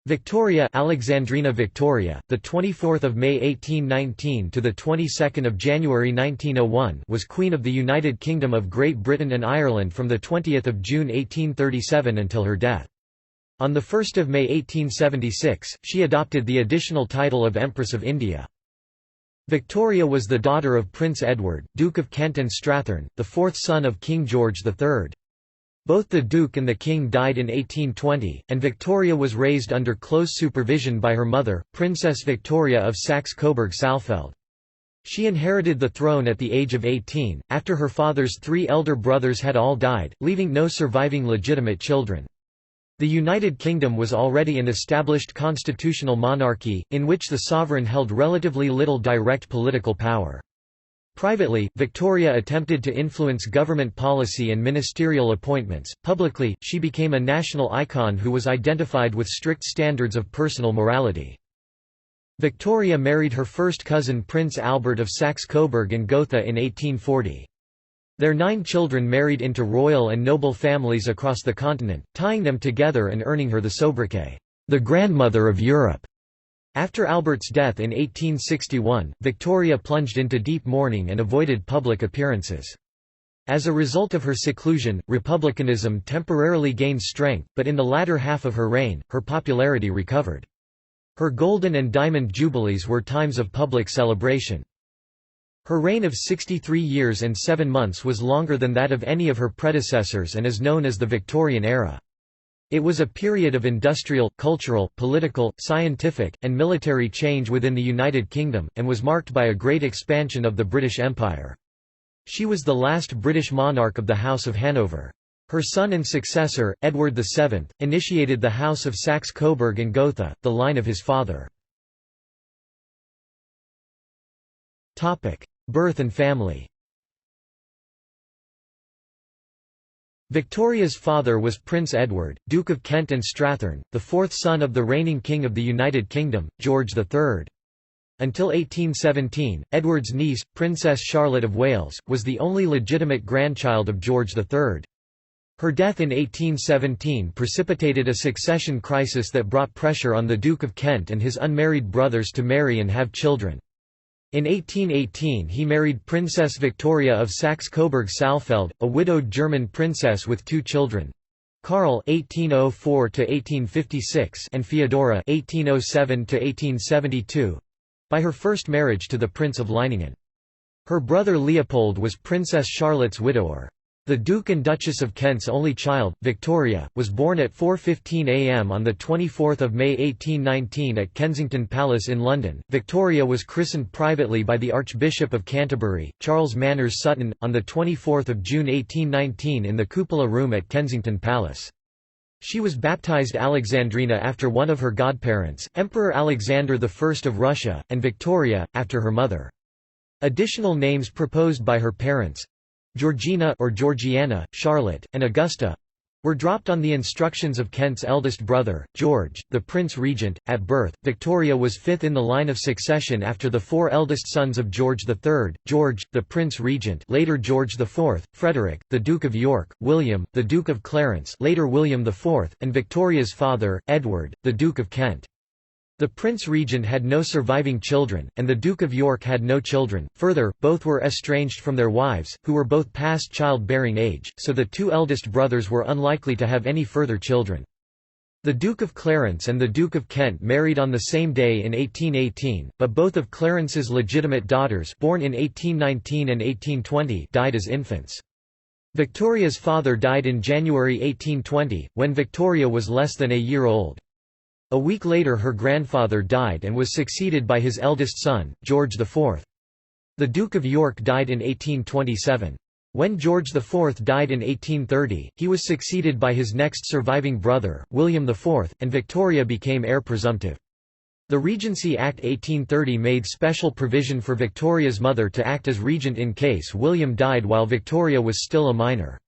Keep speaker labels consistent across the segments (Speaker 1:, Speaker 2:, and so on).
Speaker 1: Victoria, Alexandrina Victoria, the 24th of May 1819 to the 22nd of January 1901, was Queen of the United Kingdom of Great Britain and Ireland from the 20th of June 1837 until her death. On the 1st of May 1876, she adopted the additional title of Empress of India. Victoria was the daughter of Prince Edward, Duke of Kent and Strathearn, the fourth son of King George III. Both the Duke and the King died in 1820, and Victoria was raised under close supervision by her mother, Princess Victoria of Saxe-Coburg-Saalfeld. She inherited the throne at the age of 18, after her father's three elder brothers had all died, leaving no surviving legitimate children. The United Kingdom was already an established constitutional monarchy, in which the sovereign held relatively little direct political power. Privately, Victoria attempted to influence government policy and ministerial appointments. Publicly, she became a national icon who was identified with strict standards of personal morality. Victoria married her first cousin Prince Albert of Saxe-Coburg and Gotha in 1840. Their 9 children married into royal and noble families across the continent, tying them together and earning her the sobriquet, the grandmother of Europe. After Albert's death in 1861, Victoria plunged into deep mourning and avoided public appearances. As a result of her seclusion, republicanism temporarily gained strength, but in the latter half of her reign, her popularity recovered. Her Golden and Diamond Jubilees were times of public celebration. Her reign of 63 years and 7 months was longer than that of any of her predecessors and is known as the Victorian era. It was a period of industrial, cultural, political, scientific, and military change within the United Kingdom, and was marked by a great expansion of the British Empire. She was the last British monarch of the House of Hanover. Her son and successor, Edward VII, initiated the House of Saxe-Coburg and Gotha, the line of his father. Birth and family. Victoria's father was Prince Edward, Duke of Kent and Strathearn, the fourth son of the reigning King of the United Kingdom, George III. Until 1817, Edward's niece, Princess Charlotte of Wales, was the only legitimate grandchild of George III. Her death in 1817 precipitated a succession crisis that brought pressure on the Duke of Kent and his unmarried brothers to marry and have children. In 1818 he married Princess Victoria of Saxe-Coburg-Saalfeld, a widowed German princess with 2 children. Karl (1804–1856) and Feodora (1807–1872), by her first marriage to the Prince of Leiningen. Her brother Leopold was Princess Charlotte's widower. The Duke and Duchess of Kent's only child, Victoria, was born at 4:15 a.m. on 24 May 1819 at Kensington Palace in London. Victoria was christened privately by the Archbishop of Canterbury, Charles Manners Sutton, on 24 June 1819 in the Cupola Room at Kensington Palace. She was baptized Alexandrina after one of her godparents, Emperor Alexander I of Russia, and Victoria, after her mother. Additional names proposed by her parents, Georgina or Georgiana, Charlotte, and Augusta, were dropped on the instructions of Kent's eldest brother, George, the Prince Regent. At birth, Victoria was fifth in the line of succession after the 4 eldest sons of George III, George, the Prince Regent, later George IV, Frederick, the Duke of York, William, the Duke of Clarence, later William IV, and Victoria's father, Edward, the Duke of Kent. The Prince Regent had no surviving children, and the Duke of York had no children. Further, both were estranged from their wives, who were both past childbearing age, so the 2 eldest brothers were unlikely to have any further children. The Duke of Clarence and the Duke of Kent married on the same day in 1818, but both of Clarence's legitimate daughters, born in 1819 and 1820, died as infants. Victoria's father died in January 1820, when Victoria was less than a year old. A week later her grandfather died and was succeeded by his eldest son, George IV. The Duke of York died in 1827. When George IV died in 1830, he was succeeded by his next surviving brother, William IV, and Victoria became heir presumptive. The Regency Act 1830 made special provision for Victoria's mother to act as regent in case William died while Victoria was still a minor.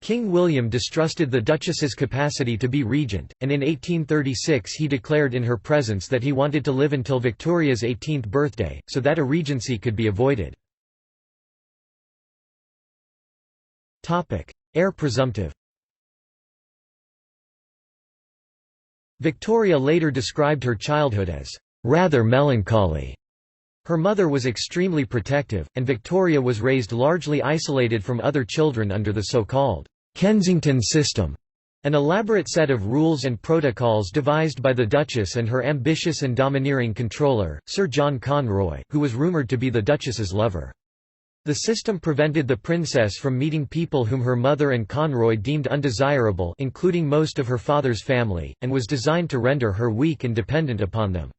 Speaker 1: King William distrusted the Duchess's capacity to be regent, and in 1836 he declared in her presence that he wanted to live until Victoria's 18th birthday, so that a regency could be avoided. Heir presumptive. Victoria later described her childhood as rather melancholy. Her mother was extremely protective, and Victoria was raised largely isolated from other children under the so-called Kensington system, an elaborate set of rules and protocols devised by the Duchess and her ambitious and domineering controller, Sir John Conroy, who was rumoured to be the Duchess's lover. The system prevented the princess from meeting people whom her mother and Conroy deemed undesirable, including most of her father's family, and was designed to render her weak and dependent upon them.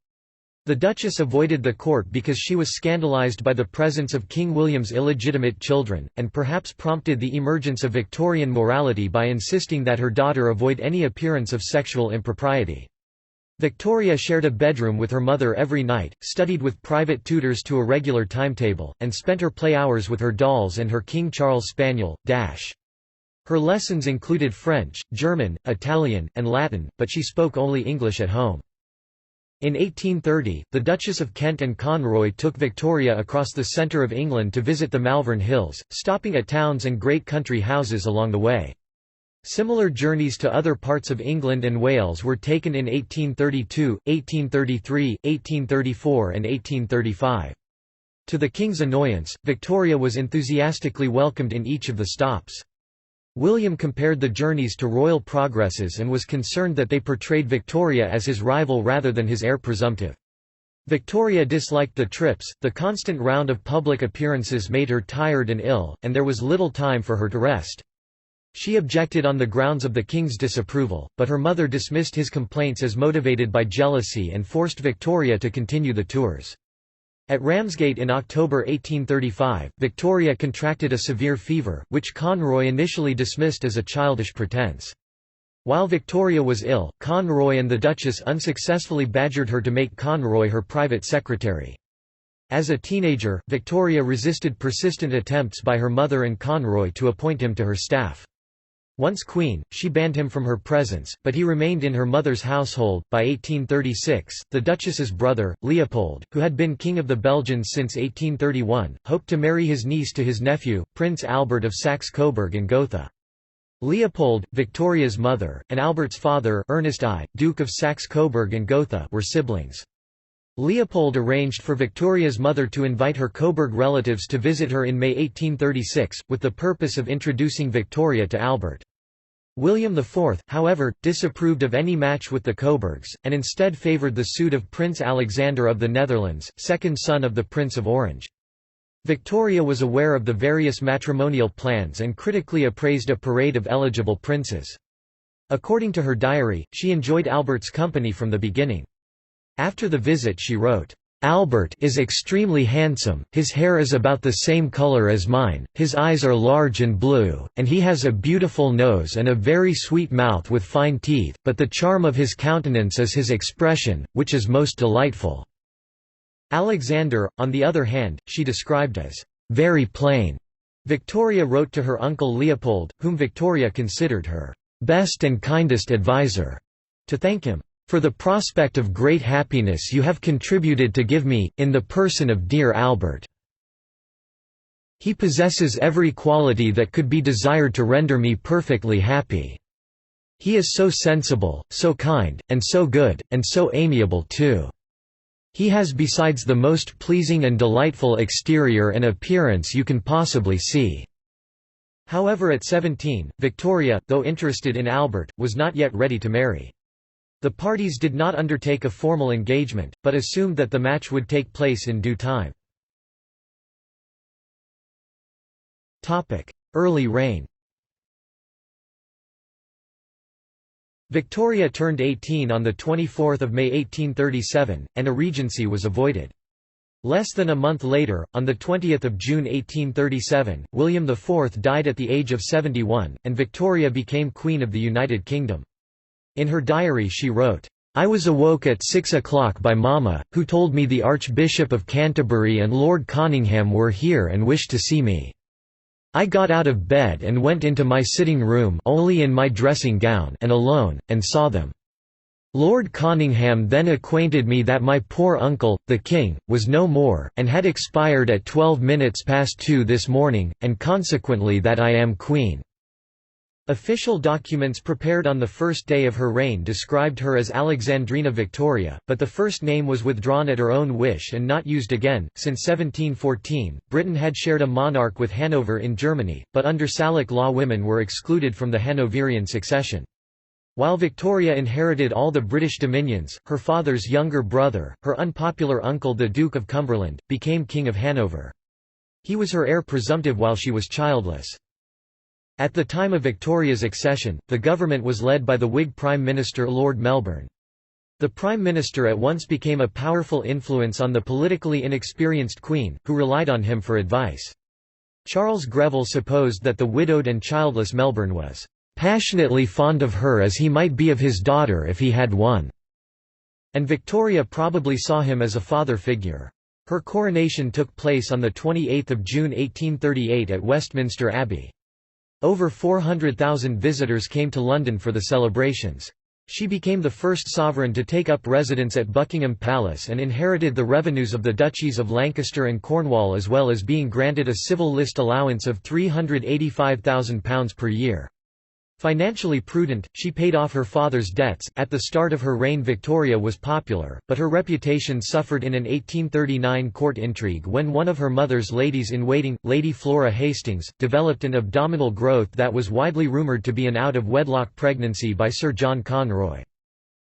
Speaker 1: The Duchess avoided the court because she was scandalized by the presence of King William's illegitimate children, and perhaps prompted the emergence of Victorian morality by insisting that her daughter avoid any appearance of sexual impropriety. Victoria shared a bedroom with her mother every night, studied with private tutors to a regular timetable, and spent her play hours with her dolls and her King Charles Spaniel, Dash. Her lessons included French, German, Italian, and Latin, but she spoke only English at home. In 1830, the Duchess of Kent and Conroy took Victoria across the centre of England to visit the Malvern Hills, stopping at towns and great country houses along the way. Similar journeys to other parts of England and Wales were taken in 1832, 1833, 1834 and 1835. To the King's annoyance, Victoria was enthusiastically welcomed in each of the stops. William compared the journeys to royal progresses and was concerned that they portrayed Victoria as his rival rather than his heir presumptive. Victoria disliked the trips, the constant round of public appearances made her tired and ill, and there was little time for her to rest. She objected on the grounds of the king's disapproval, but her mother dismissed his complaints as motivated by jealousy and forced Victoria to continue the tours. At Ramsgate in October 1835, Victoria contracted a severe fever, which Conroy initially dismissed as a childish pretense. While Victoria was ill, Conroy and the Duchess unsuccessfully badgered her to make Conroy her private secretary. As a teenager, Victoria resisted persistent attempts by her mother and Conroy to appoint him to her staff. Once queen, she banned him from her presence, but he remained in her mother's household. By 1836, the Duchess's brother, Leopold, who had been King of the Belgians since 1831, hoped to marry his niece to his nephew, Prince Albert of Saxe-Coburg and Gotha. Leopold, Victoria's mother, and Albert's father, Ernest I, Duke of Saxe-Coburg and Gotha, were siblings. Leopold arranged for Victoria's mother to invite her Coburg relatives to visit her in May 1836, with the purpose of introducing Victoria to Albert. William IV, however, disapproved of any match with the Coburgs, and instead favoured the suit of Prince Alexander of the Netherlands, second son of the Prince of Orange. Victoria was aware of the various matrimonial plans and critically appraised a parade of eligible princes. According to her diary, she enjoyed Albert's company from the beginning. After the visit she wrote, "Albert is extremely handsome, his hair is about the same color as mine, his eyes are large and blue, and he has a beautiful nose and a very sweet mouth with fine teeth, but the charm of his countenance is his expression, which is most delightful." Alexander, on the other hand, she described as very plain. Victoria wrote to her uncle Leopold, whom Victoria considered her best and kindest adviser, to thank him for the prospect of great happiness you have contributed to give me, in the person of dear Albert. He possesses every quality that could be desired to render me perfectly happy. He is so sensible, so kind, and so good, and so amiable too. He has besides the most pleasing and delightful exterior and appearance you can possibly see." However, at 17, Victoria, though interested in Albert, was not yet ready to marry. The parties did not undertake a formal engagement, but assumed that the match would take place in due time. Early reign. Victoria turned 18 on 24 May 1837, and a regency was avoided. Less than a month later, on 20 June 1837, William IV died at the age of 71, and Victoria became Queen of the United Kingdom. In her diary she wrote, "I was awoke at 6 o'clock by Mamma, who told me the Archbishop of Canterbury and Lord Conyngham were here and wished to see me. I got out of bed and went into my sitting room only in my dressing gown and alone, and saw them. Lord Conyngham then acquainted me that my poor uncle, the King, was no more, and had expired at 12 minutes past 2 this morning, and consequently that I am Queen. Official documents prepared on the first day of her reign described her as Alexandrina Victoria, but the first name was withdrawn at her own wish and not used again. Since 1714, Britain had shared a monarch with Hanover in Germany, but under Salic law women were excluded from the Hanoverian succession. While Victoria inherited all the British dominions, her father's younger brother, her unpopular uncle the Duke of Cumberland, became King of Hanover. He was her heir presumptive while she was childless. At the time of Victoria's accession, the government was led by the Whig Prime Minister Lord Melbourne. The Prime Minister at once became a powerful influence on the politically inexperienced Queen, who relied on him for advice. Charles Greville supposed that the widowed and childless Melbourne was "passionately fond of her as he might be of his daughter if he had one", and Victoria probably saw him as a father figure. Her coronation took place on 28 June 1838 at Westminster Abbey. Over 400,000 visitors came to London for the celebrations. She became the first sovereign to take up residence at Buckingham Palace and inherited the revenues of the duchies of Lancaster and Cornwall, as well as being granted a civil list allowance of £385,000 per year. Financially prudent, she paid off her father's debts. At the start of her reign, Victoria was popular, but her reputation suffered in an 1839 court intrigue when one of her mother's ladies-in-waiting, Lady Flora Hastings, developed an abdominal growth that was widely rumoured to be an out-of-wedlock pregnancy by Sir John Conroy.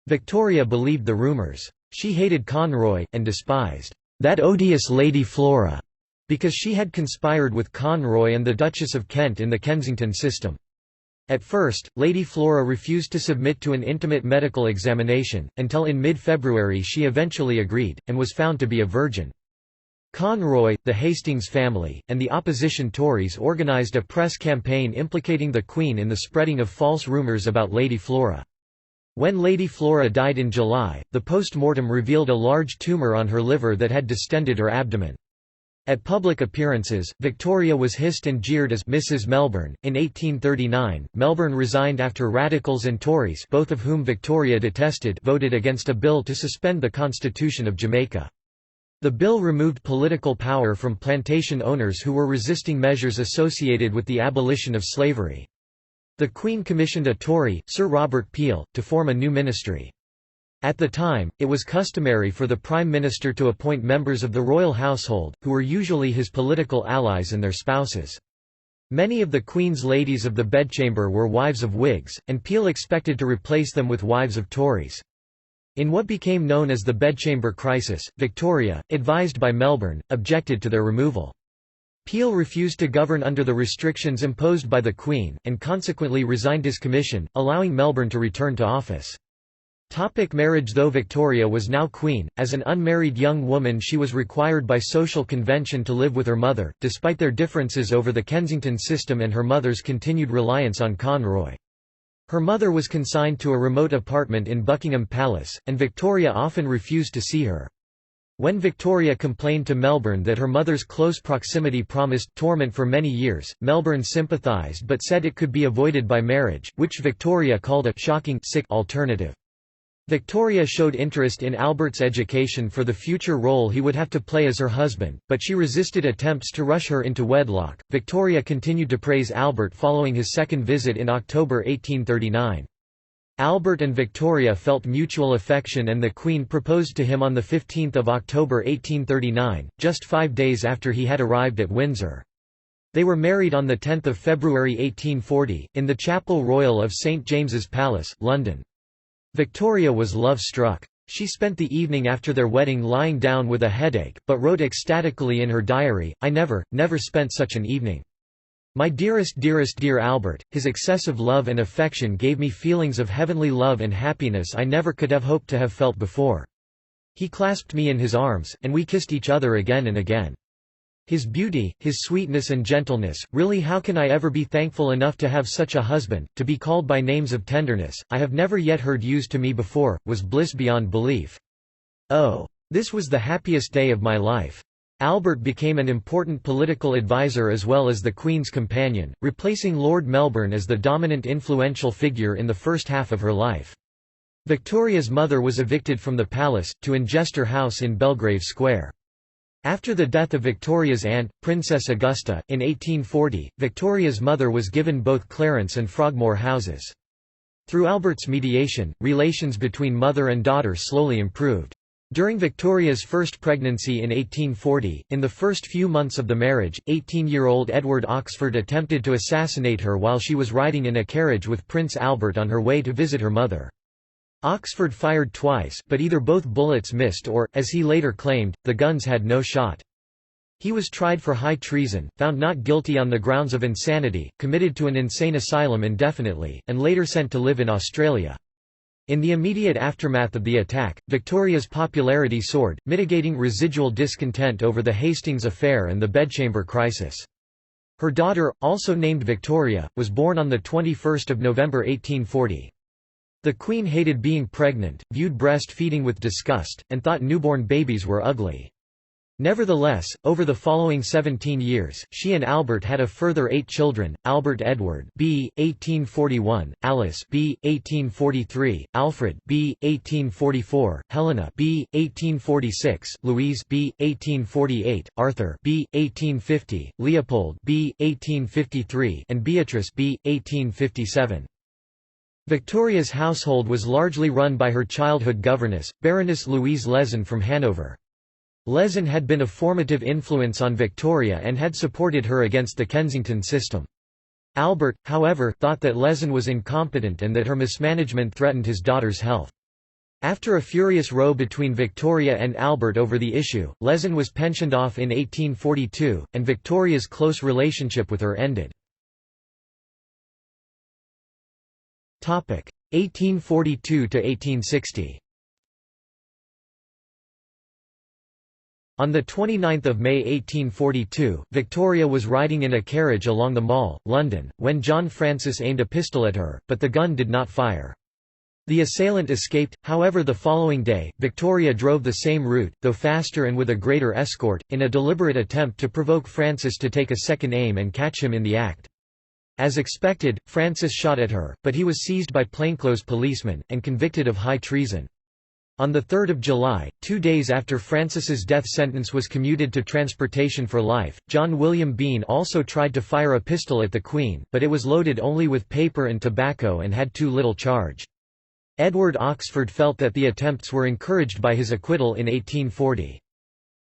Speaker 1: Victoria believed the rumours. She hated Conroy, and despised "that odious Lady Flora", because she had conspired with Conroy and the Duchess of Kent in the Kensington system. At first, Lady Flora refused to submit to an intimate medical examination, until in mid-February she eventually agreed, and was found to be a virgin. Conroy, the Hastings family, and the opposition Tories organised a press campaign implicating the Queen in the spreading of false rumours about Lady Flora. When Lady Flora died in July, the post-mortem revealed a large tumour on her liver that had distended her abdomen. At public appearances, Victoria was hissed and jeered as Mrs. Melbourne. In 1839, Melbourne resigned after Radicals and Tories, both of whom Victoria detested, voted against a bill to suspend the Constitution of Jamaica. The bill removed political power from plantation owners who were resisting measures associated with the abolition of slavery. The Queen commissioned a Tory, Sir Robert Peel, to form a new ministry. At the time, it was customary for the Prime Minister to appoint members of the royal household, who were usually his political allies and their spouses. Many of the Queen's ladies of the bedchamber were wives of Whigs, and Peel expected to replace them with wives of Tories. In what became known as the bedchamber crisis, Victoria, advised by Melbourne, objected to their removal. Peel refused to govern under the restrictions imposed by the Queen, and consequently resigned his commission, allowing Melbourne to return to office. Marriage. Though Victoria was now Queen, as an unmarried young woman she was required by social convention to live with her mother, despite their differences over the Kensington system and her mother's continued reliance on Conroy. Her mother was consigned to a remote apartment in Buckingham Palace, and Victoria often refused to see her. When Victoria complained to Melbourne that her mother's close proximity promised torment for many years, Melbourne sympathised but said it could be avoided by marriage, which Victoria called a shocking sick alternative. Victoria showed interest in Albert's education for the future role he would have to play as her husband, but she resisted attempts to rush her into wedlock. Victoria continued to praise Albert following his second visit in October 1839. Albert and Victoria felt mutual affection and the Queen proposed to him on 15 October 1839, just 5 days after he had arrived at Windsor. They were married on 10 February 1840, in the Chapel Royal of St James's Palace, London. Victoria was love-struck. She spent the evening after their wedding lying down with a headache, but wrote ecstatically in her diary, "I never spent such an evening. My dearest dear Albert, his excessive love and affection gave me feelings of heavenly love and happiness I never could have hoped to have felt before. He clasped me in his arms, and we kissed each other again and again. His beauty, his sweetness and gentleness, really how can I ever be thankful enough to have such a husband, to be called by names of tenderness, I have never yet heard used to me before, was bliss beyond belief. Oh! This was the happiest day of my life." Albert became an important political advisor as well as the Queen's companion, replacing Lord Melbourne as the dominant influential figure in the first half of her life. Victoria's mother was evicted from the palace, to Ingester House in Belgrave Square. After the death of Victoria's aunt, Princess Augusta, in 1840, Victoria's mother was given both Clarence and Frogmore houses. Through Albert's mediation, relations between mother and daughter slowly improved. During Victoria's first pregnancy in 1840, in the first few months of the marriage, 18-year-old Edward Oxford attempted to assassinate her while she was riding in a carriage with Prince Albert on her way to visit her mother. Oxford fired twice, but either both bullets missed or, as he later claimed, the guns had no shot. He was tried for high treason, found not guilty on the grounds of insanity, committed to an insane asylum indefinitely, and later sent to live in Australia. In the immediate aftermath of the attack, Victoria's popularity soared, mitigating residual discontent over the Hastings affair and the bedchamber crisis. Her daughter, also named Victoria, was born on 21 November 1840. The Queen hated being pregnant, viewed breastfeeding with disgust, and thought newborn babies were ugly. Nevertheless, over the following 17 years, she and Albert had a further 8 children: Albert Edward b. 1841, Alice b. 1843, Alfred b. 1844, Helena b. 1846, Louise b. 1848, Arthur b. 1850, Leopold b. 1853, and Beatrice b. 1857. Victoria's household was largely run by her childhood governess, Baroness Louise Lezen from Hanover. Lezen had been a formative influence on Victoria and had supported her against the Kensington system. Albert, however, thought that Lezen was incompetent and that her mismanagement threatened his daughter's health. After a furious row between Victoria and Albert over the issue, Lezen was pensioned off in 1842, and Victoria's close relationship with her ended. 1842 to 1860. On 29 May 1842, Victoria was riding in a carriage along the Mall, London, when John Francis aimed a pistol at her, but the gun did not fire. The assailant escaped. However, the following day, Victoria drove the same route, though faster and with a greater escort, in a deliberate attempt to provoke Francis to take a second aim and catch him in the act. As expected, Francis shot at her, but he was seized by plainclothes policemen, and convicted of high treason. On 3 July, 2 days after Francis's death sentence was commuted to transportation for life, John William Bean also tried to fire a pistol at the Queen, but it was loaded only with paper and tobacco and had too little charge. Edward Oxford felt that the attempts were encouraged by his acquittal in 1840.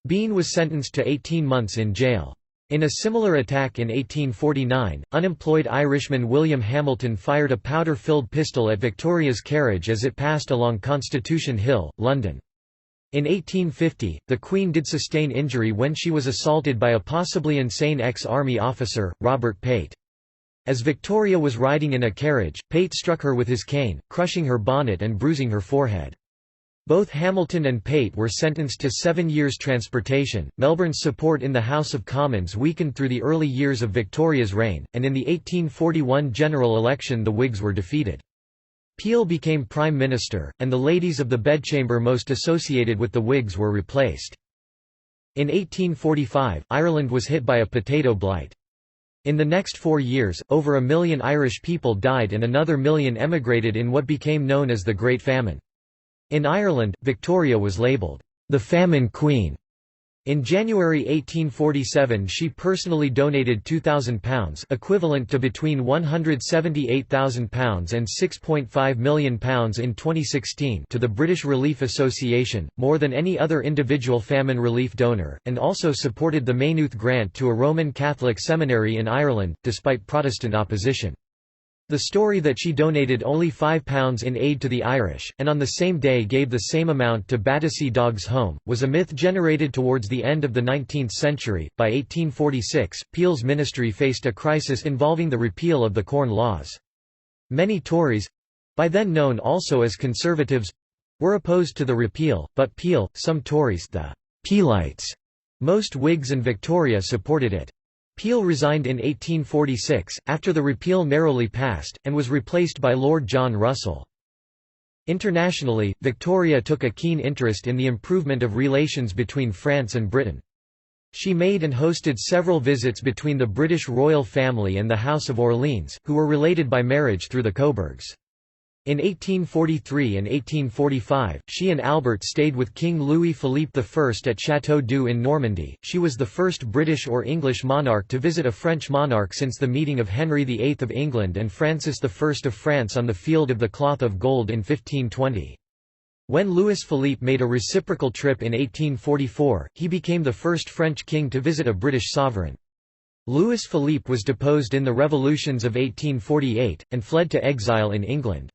Speaker 1: Bean was sentenced to 18 months in jail. In a similar attack in 1849, unemployed Irishman William Hamilton fired a powder-filled pistol at Victoria's carriage as it passed along Constitution Hill, London. In 1850, the Queen did sustain injury when she was assaulted by a possibly insane ex-army officer, Robert Pate. As Victoria was riding in a carriage, Pate struck her with his cane, crushing her bonnet and bruising her forehead. Both Hamilton and Pate were sentenced to 7 years transportation. Melbourne's support in the House of Commons weakened through the early years of Victoria's reign, and in the 1841 general election the Whigs were defeated. Peel became Prime Minister, and the ladies of the bedchamber most associated with the Whigs were replaced. In 1845, Ireland was hit by a potato blight. In the next 4 years, over 1 million Irish people died and another million emigrated in what became known as the Great Famine. In Ireland, Victoria was labelled, "the Famine Queen." In January 1847 she personally donated £2,000 equivalent to between £178,000 and £6.5 million in 2016 to the British Relief Association, more than any other individual famine relief donor, and also supported the Maynooth Grant to a Roman Catholic seminary in Ireland, despite Protestant opposition. The story that she donated only £5 in aid to the Irish, and on the same day gave the same amount to Battersea Dogs Home, was a myth generated towards the end of the 19th century. By 1846, Peel's ministry faced a crisis involving the repeal of the Corn Laws. Many Tories—by then known also as Conservatives—were opposed to the repeal, but Peel, some Tories, the Peelites, most Whigs and Victoria supported it. Peel resigned in 1846, after the repeal narrowly passed, and was replaced by Lord John Russell. Internationally, Victoria took a keen interest in the improvement of relations between France and Britain. She made and hosted several visits between the British royal family and the House of Orleans, who were related by marriage through the Coburgs. In 1843 and 1845, she and Albert stayed with King Louis-Philippe I at Château d'Eu in Normandy. She was the first British or English monarch to visit a French monarch since the meeting of Henry VIII of England and Francis I of France on the Field of the Cloth of Gold in 1520. When Louis-Philippe made a reciprocal trip in 1844, he became the first French king to visit a British sovereign. Louis-Philippe was deposed in the revolutions of 1848, and fled to exile in England.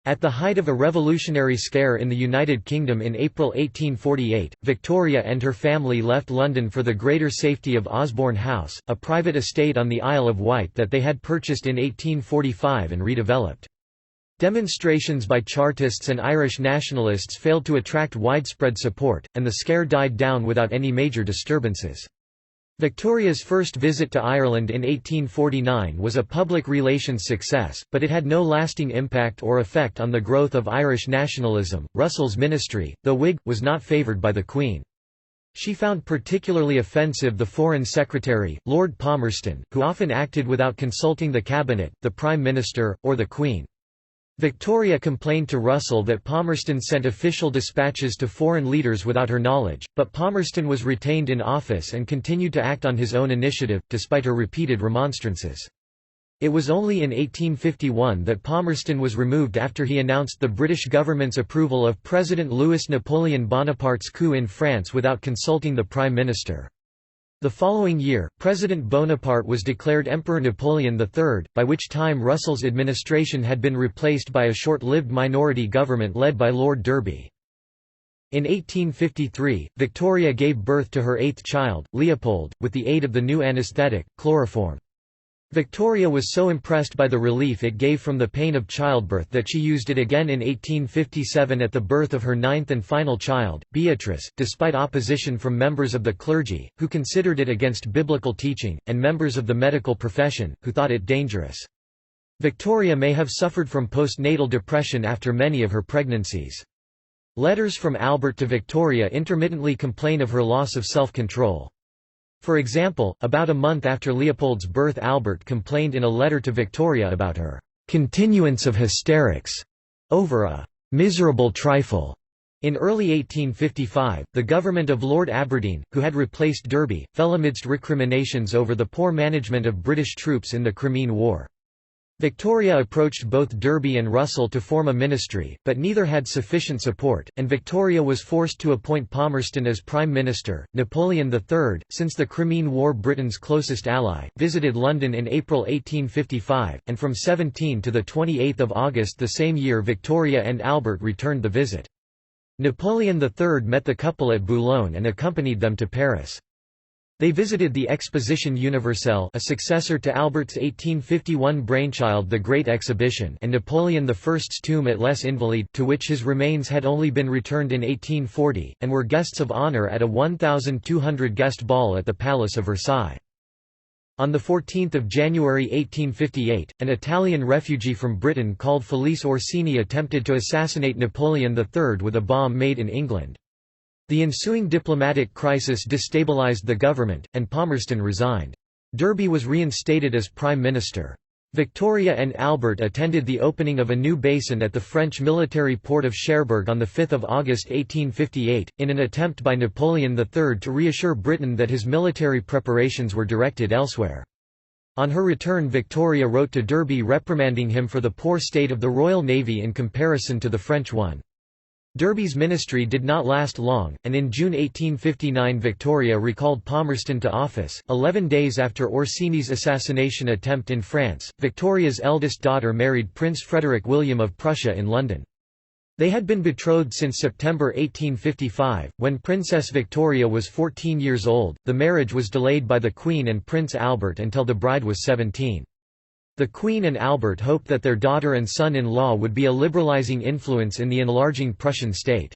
Speaker 1: At the height of a revolutionary scare in the United Kingdom in April 1848, Victoria and her family left London for the greater safety of Osborne House, a private estate on the Isle of Wight that they had purchased in 1845 and redeveloped. Demonstrations by Chartists and Irish nationalists failed to attract widespread support, and the scare died down without any major disturbances. Victoria's first visit to Ireland in 1849 was a public relations success, but it had no lasting impact or effect on the growth of Irish nationalism. Russell's ministry, though Whig, was not favoured by the Queen. She found particularly offensive the Foreign Secretary, Lord Palmerston, who often acted without consulting the Cabinet, the Prime Minister, or the Queen. Victoria complained to Russell that Palmerston sent official dispatches to foreign leaders without her knowledge, but Palmerston was retained in office and continued to act on his own initiative, despite her repeated remonstrances. It was only in 1851 that Palmerston was removed after he announced the British government's approval of President Louis Napoleon Bonaparte's coup in France without consulting the Prime Minister. The following year, President Bonaparte was declared Emperor Napoleon III, by which time Russell's administration had been replaced by a short-lived minority government led by Lord Derby. In 1853, Victoria gave birth to her eighth child, Leopold, with the aid of the new anaesthetic, chloroform. Victoria was so impressed by the relief it gave from the pain of childbirth that she used it again in 1857 at the birth of her ninth and final child, Beatrice, despite opposition from members of the clergy, who considered it against biblical teaching, and members of the medical profession, who thought it dangerous. Victoria may have suffered from postnatal depression after many of her pregnancies. Letters from Albert to Victoria intermittently complain of her loss of self-control. For example, about a month after Leopold's birth, Albert complained in a letter to Victoria about her continuance of hysterics over a miserable trifle. In early 1855, the government of Lord Aberdeen, who had replaced Derby, fell amidst recriminations over the poor management of British troops in the Crimean War. Victoria approached both Derby and Russell to form a ministry, but neither had sufficient support, and Victoria was forced to appoint Palmerston as Prime Minister. Napoleon III, since the Crimean War Britain's closest ally, visited London in April 1855, and from 17 to 28 August the same year Victoria and Albert returned the visit. Napoleon III met the couple at Boulogne and accompanied them to Paris. They visited the Exposition Universelle, a successor to Albert's 1851 brainchild The Great Exhibition, and Napoleon I's tomb at Les Invalides, to which his remains had only been returned in 1840, and were guests of honor at a 1,200-guest ball at the Palace of Versailles. On 14 January 1858, an Italian refugee from Britain called Felice Orsini attempted to assassinate Napoleon III with a bomb made in England. The ensuing diplomatic crisis destabilized the government, and Palmerston resigned. Derby was reinstated as Prime Minister. Victoria and Albert attended the opening of a new basin at the French military port of Cherbourg on 5 August 1858, in an attempt by Napoleon III to reassure Britain that his military preparations were directed elsewhere. On her return, Victoria wrote to Derby reprimanding him for the poor state of the Royal Navy in comparison to the French one. Derby's ministry did not last long, and in June 1859 Victoria recalled Palmerston to office. 11 days after Orsini's assassination attempt in France, Victoria's eldest daughter married Prince Frederick William of Prussia in London. They had been betrothed since September 1855. When Princess Victoria was 14 years old, the marriage was delayed by the Queen and Prince Albert until the bride was 17. The Queen and Albert hoped that their daughter and son-in-law would be a liberalizing influence in the enlarging Prussian state.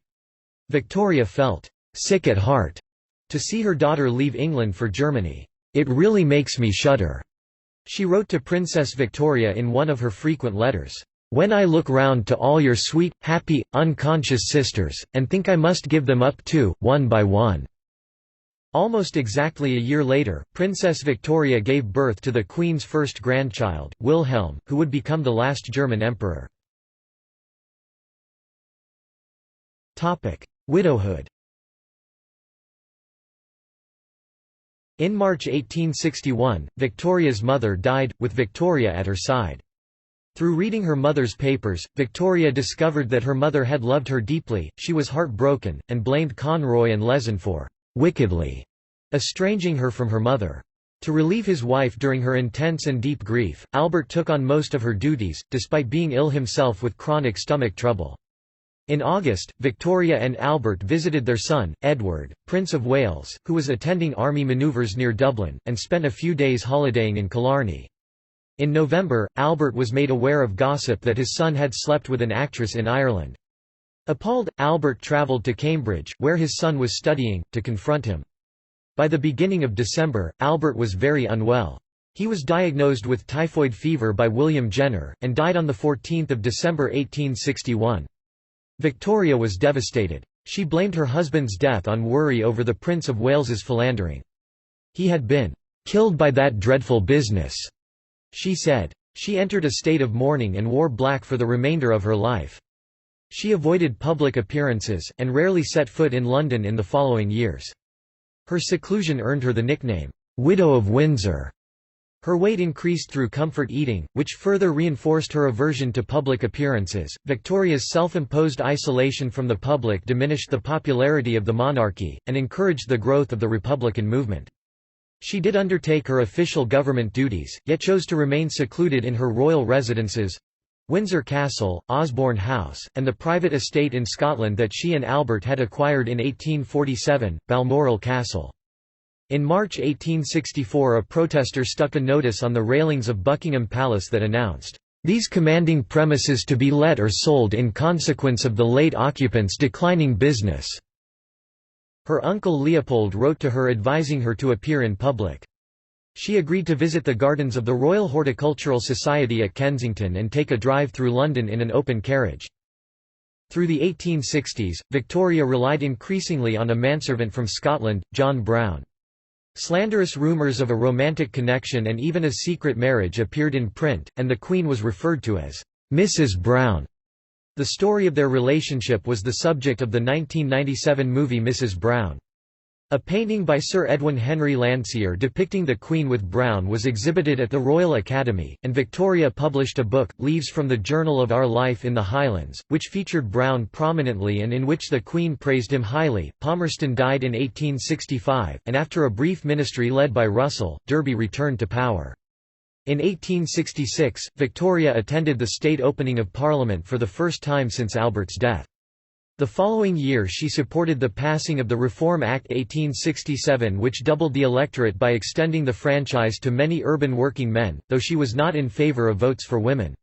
Speaker 1: Victoria felt sick at heart to see her daughter leave England for Germany. "It really makes me shudder," she wrote to Princess Victoria in one of her frequent letters. "When I look round to all your sweet, happy, unconscious sisters, and think I must give them up too, one by one." Almost exactly a year later, Princess Victoria gave birth to the Queen's first grandchild, Wilhelm, who would become the last German emperor. Widowhood. In March 1861, Victoria's mother died, with Victoria at her side. Through reading her mother's papers, Victoria discovered that her mother had loved her deeply. She was heartbroken, and blamed Conroy and Leeson for wickedly estranging her from her mother. To relieve his wife during her intense and deep grief, Albert took on most of her duties, despite being ill himself with chronic stomach trouble. In August, Victoria and Albert visited their son, Edward, Prince of Wales, who was attending army manoeuvres near Dublin, and spent a few days holidaying in Killarney. In November, Albert was made aware of gossip that his son had slept with an actress in Ireland. Appalled, Albert travelled to Cambridge, where his son was studying, to confront him. By the beginning of December, Albert was very unwell. He was diagnosed with typhoid fever by William Jenner, and died on 14 December 1861. Victoria was devastated. She blamed her husband's death on worry over the Prince of Wales's philandering. "He had been killed by that dreadful business," she said. She entered a state of mourning and wore black for the remainder of her life. She avoided public appearances, and rarely set foot in London in the following years. Her seclusion earned her the nickname, "Widow of Windsor." Her weight increased through comfort eating, which further reinforced her aversion to public appearances. Victoria's self-imposed isolation from the public diminished the popularity of the monarchy, and encouraged the growth of the Republican movement. She did undertake her official government duties, yet chose to remain secluded in her royal residences—Windsor Castle, Osborne House, and the private estate in Scotland that she and Albert had acquired in 1847, Balmoral Castle. In March 1864 a protester stuck a notice on the railings of Buckingham Palace that announced, "These commanding premises to be let or sold in consequence of the late occupants declining business." Her uncle Leopold wrote to her advising her to appear in public. She agreed to visit the gardens of the Royal Horticultural Society at Kensington and take a drive through London in an open carriage. Through the 1860s, Victoria relied increasingly on a manservant from Scotland, John Brown. Slanderous rumours of a romantic connection and even a secret marriage appeared in print, and the Queen was referred to as Mrs. Brown. The story of their relationship was the subject of the 1997 movie Mrs. Brown. A painting by Sir Edwin Henry Landseer depicting the Queen with Brown was exhibited at the Royal Academy, and Victoria published a book, Leaves from the Journal of Our Life in the Highlands, which featured Brown prominently and in which the Queen praised him highly. Palmerston died in 1865, and after a brief ministry led by Russell, Derby returned to power. In 1866, Victoria attended the state opening of Parliament for the first time since Albert's death. The following year she supported the passing of the Reform Act 1867 which doubled the electorate by extending the franchise to many urban working men, though she was not in favour of votes for women.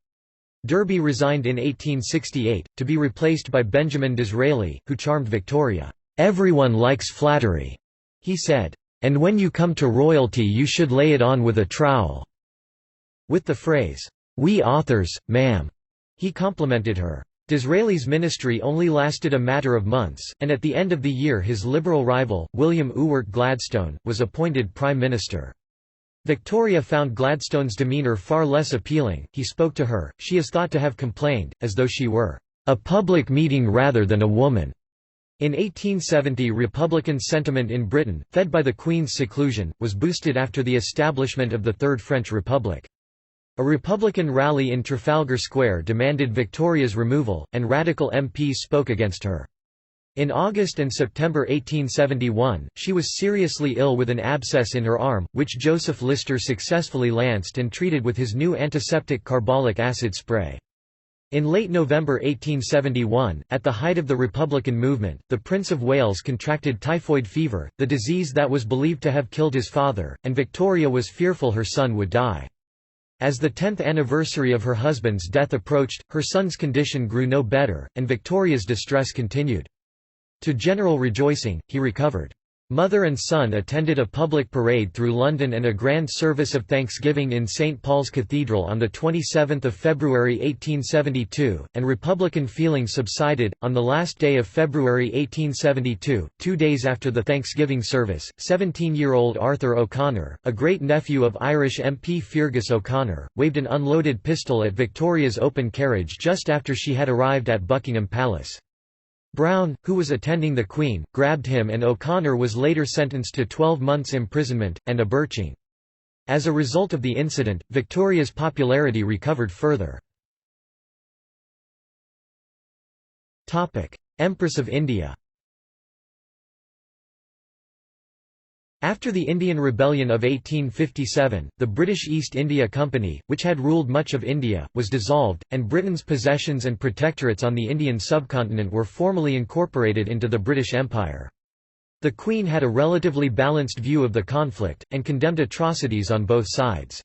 Speaker 1: Derby resigned in 1868, to be replaced by Benjamin Disraeli, who charmed Victoria. "Everyone likes flattery," he said, "and when you come to royalty you should lay it on with a trowel." With the phrase, "We authors, ma'am," he complimented her. Disraeli's ministry only lasted a matter of months, and at the end of the year his Liberal rival, William Ewart Gladstone, was appointed Prime Minister. Victoria found Gladstone's demeanour far less appealing. He spoke to her, she is thought to have complained, as though she were a public meeting rather than a woman. In 1870 Republican sentiment in Britain, fed by the Queen's seclusion, was boosted after the establishment of the Third French Republic. A Republican rally in Trafalgar Square demanded Victoria's removal, and radical MPs spoke against her. In August and September 1871, she was seriously ill with an abscess in her arm, which Joseph Lister successfully lanced and treated with his new antiseptic carbolic acid spray. In late November 1871, at the height of the Republican movement, the Prince of Wales contracted typhoid fever, the disease that was believed to have killed his father, and Victoria was fearful her son would die. As the 10th anniversary of her husband's death approached, her son's condition grew no better, and Victoria's distress continued. To general rejoicing, he recovered. Mother and son attended a public parade through London and a grand service of Thanksgiving in St. Paul's Cathedral on 27 February 1872, and Republican feeling subsided. On the last day of February 1872, 2 days after the Thanksgiving service, 17-year-old Arthur O'Connor, a great-nephew of Irish MP Feargus O'Connor, waved an unloaded pistol at Victoria's open carriage just after she had arrived at Buckingham Palace. Brown, who was attending the Queen, grabbed him and O'Connor was later sentenced to 12 months imprisonment, and a birching. As a result of the incident, Victoria's popularity recovered further. Empress of India. After the Indian Rebellion of 1857, the British East India Company, which had ruled much of India, was dissolved, and Britain's possessions and protectorates on the Indian subcontinent were formally incorporated into the British Empire. The Queen had a relatively balanced view of the conflict, and condemned atrocities on both sides.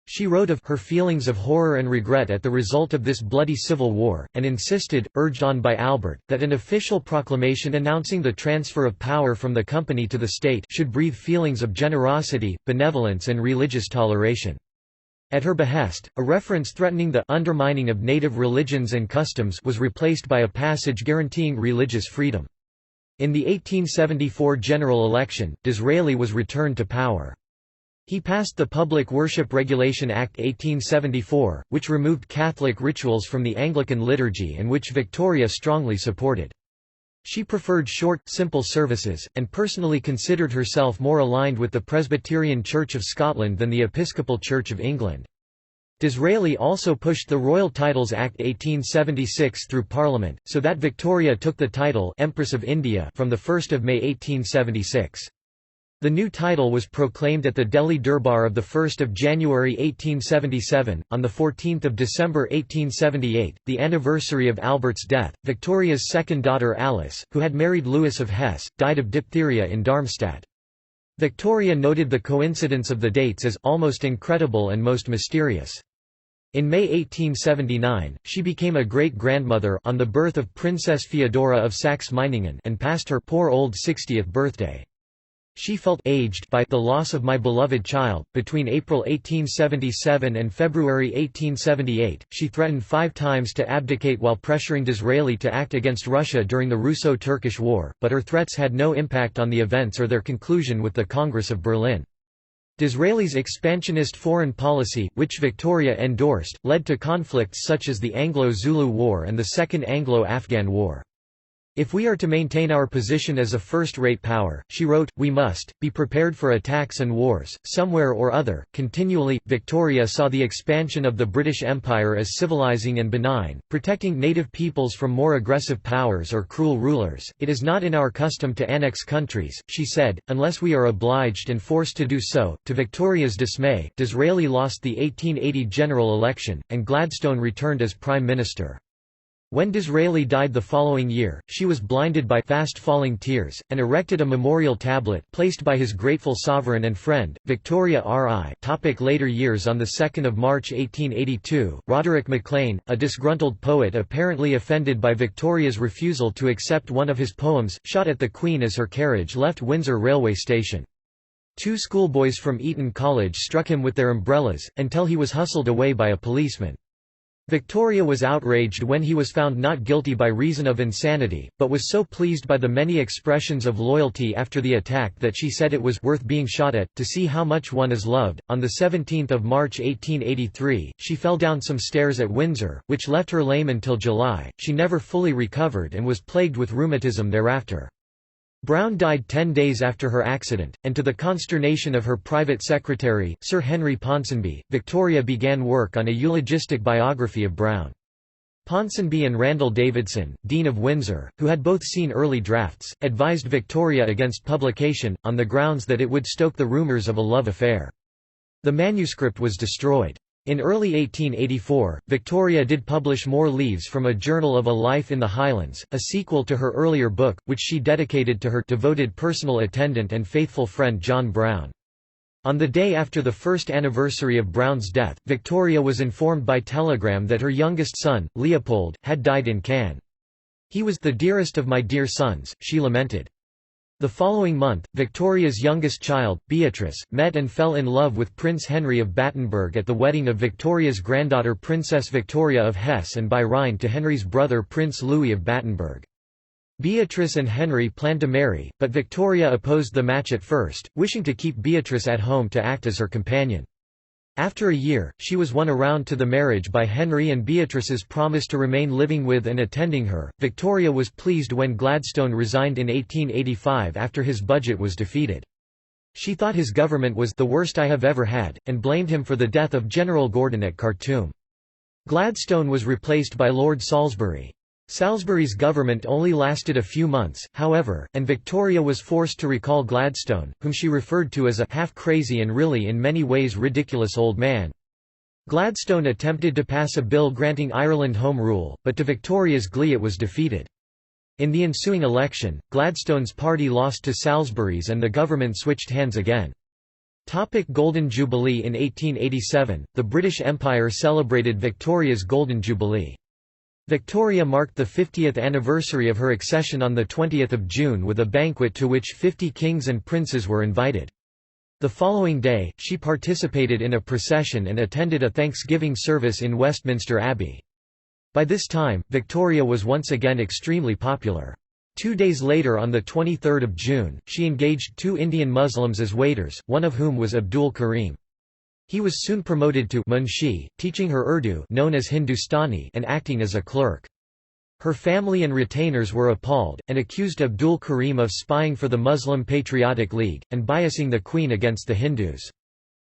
Speaker 1: She wrote of her feelings of horror and regret at the result of this bloody civil war, and insisted, urged on by Albert, that an official proclamation announcing the transfer of power from the company to the state should breathe feelings of generosity, benevolence and religious toleration. At her behest, a reference threatening the undermining of native religions and customs was replaced by a passage guaranteeing religious freedom. In the 1874 general election, Disraeli was returned to power. He passed the Public Worship Regulation Act 1874, which removed Catholic rituals from the Anglican liturgy and which Victoria strongly supported. She preferred short, simple services, and personally considered herself more aligned with the Presbyterian Church of Scotland than the Episcopal Church of England. Disraeli also pushed the Royal Titles Act 1876 through Parliament, so that Victoria took the title Empress of India from 1 May 1876. The new title was proclaimed at the Delhi Durbar of 1 January 1877. On 14 December 1878, the anniversary of Albert's death, Victoria's second daughter Alice, who had married Louis of Hesse, died of diphtheria in Darmstadt. Victoria noted the coincidence of the dates as almost incredible and most mysterious. In May 1879, she became a great-grandmother on the birth of Princess Feodora of Saxe-Meiningen and passed her poor old 60th birthday. She felt aged by the loss of my beloved child. Between April 1877 and February 1878, she threatened 5 times to abdicate while pressuring Disraeli to act against Russia during the Russo-Turkish War, but her threats had no impact on the events or their conclusion with the Congress of Berlin. Disraeli's expansionist foreign policy, which Victoria endorsed, led to conflicts such as the Anglo-Zulu War and the Second Anglo-Afghan War. If we are to maintain our position as a first-rate power, she wrote, we must be prepared for attacks and wars, somewhere or other, continually. Victoria saw the expansion of the British Empire as civilizing and benign, protecting native peoples from more aggressive powers or cruel rulers. It is not in our custom to annex countries, she said, unless we are obliged and forced to do so. To Victoria's dismay, Disraeli lost the 1880 general election, and Gladstone returned as Prime Minister. When Disraeli died the following year, she was blinded by fast-falling tears, and erected a memorial tablet placed by his grateful sovereign and friend, Victoria R.I. Later years. On 2 March 1882, Roderick Maclean, a disgruntled poet apparently offended by Victoria's refusal to accept one of his poems, shot at the Queen as her carriage left Windsor railway station. 2 schoolboys from Eton College struck him with their umbrellas, until he was hustled away by a policeman. Victoria was outraged when he was found not guilty by reason of insanity, but was so pleased by the many expressions of loyalty after the attack that she said it was worth being shot at, to see how much one is loved. On 17 March 1883, she fell down some stairs at Windsor, which left her lame until July. She never fully recovered and was plagued with rheumatism thereafter. Brown died 10 days after her accident, and to the consternation of her private secretary, Sir Henry Ponsonby, Victoria began work on a eulogistic biography of Brown. Ponsonby and Randall Davidson, Dean of Windsor, who had both seen early drafts, advised Victoria against publication, on the grounds that it would stoke the rumours of a love affair. The manuscript was destroyed. In early 1884, Victoria did publish more leaves from a Journal of a Life in the Highlands, a sequel to her earlier book, which she dedicated to her devoted personal attendant and faithful friend John Brown. On the day after the first anniversary of Brown's death, Victoria was informed by telegram that her youngest son, Leopold, had died in Cannes. "He was the dearest of my dear sons," she lamented. The following month, Victoria's youngest child, Beatrice, met and fell in love with Prince Henry of Battenberg at the wedding of Victoria's granddaughter Princess Victoria of Hesse and by Rhine to Henry's brother Prince Louis of Battenberg. Beatrice and Henry planned to marry, but Victoria opposed the match at first, wishing to keep Beatrice at home to act as her companion. After a year, she was won around to the marriage by Henry and Beatrice's promise to remain living with and attending her. Victoria was pleased when Gladstone resigned in 1885 after his budget was defeated. She thought his government was the worst I have ever had, and blamed him for the death of General Gordon at Khartoum. Gladstone was replaced by Lord Salisbury. Salisbury's government only lasted a few months, however, and Victoria was forced to recall Gladstone, whom she referred to as a half-crazy and really in many ways ridiculous old man. Gladstone attempted to pass a bill granting Ireland Home Rule, but to Victoria's glee it was defeated. In the ensuing election, Gladstone's party lost to Salisbury's and the government switched hands again. Golden Jubilee. In 1887, the British Empire celebrated Victoria's Golden Jubilee. Victoria marked the 50th anniversary of her accession on 20 June with a banquet to which 50 kings and princes were invited. The following day, she participated in a procession and attended a Thanksgiving service in Westminster Abbey. By this time, Victoria was once again extremely popular. 2 days later, on 23 June, she engaged 2 Indian Muslims as waiters, one of whom was Abdul Karim. He was soon promoted to Munshi, teaching her Urdu known as Hindustani and acting as a clerk. Her family and retainers were appalled, and accused Abdul Karim of spying for the Muslim Patriotic League, and biasing the Queen against the Hindus.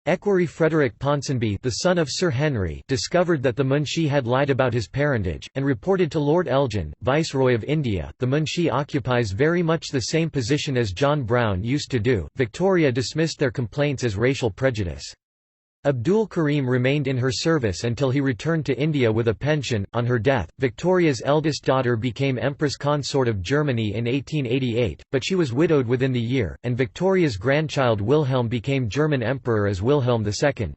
Speaker 1: Equerry Frederick Ponsonby, the son of Sir Henry, discovered that the Munshi had lied about his parentage, and reported to Lord Elgin, Viceroy of India. The Munshi occupies very much the same position as John Brown used to do. Victoria dismissed their complaints as racial prejudice. Abdul Karim remained in her service until he returned to India with a pension. On her death, Victoria's eldest daughter became Empress Consort of Germany in 1888, but she was widowed within the year, and Victoria's grandchild Wilhelm became German Emperor as Wilhelm II.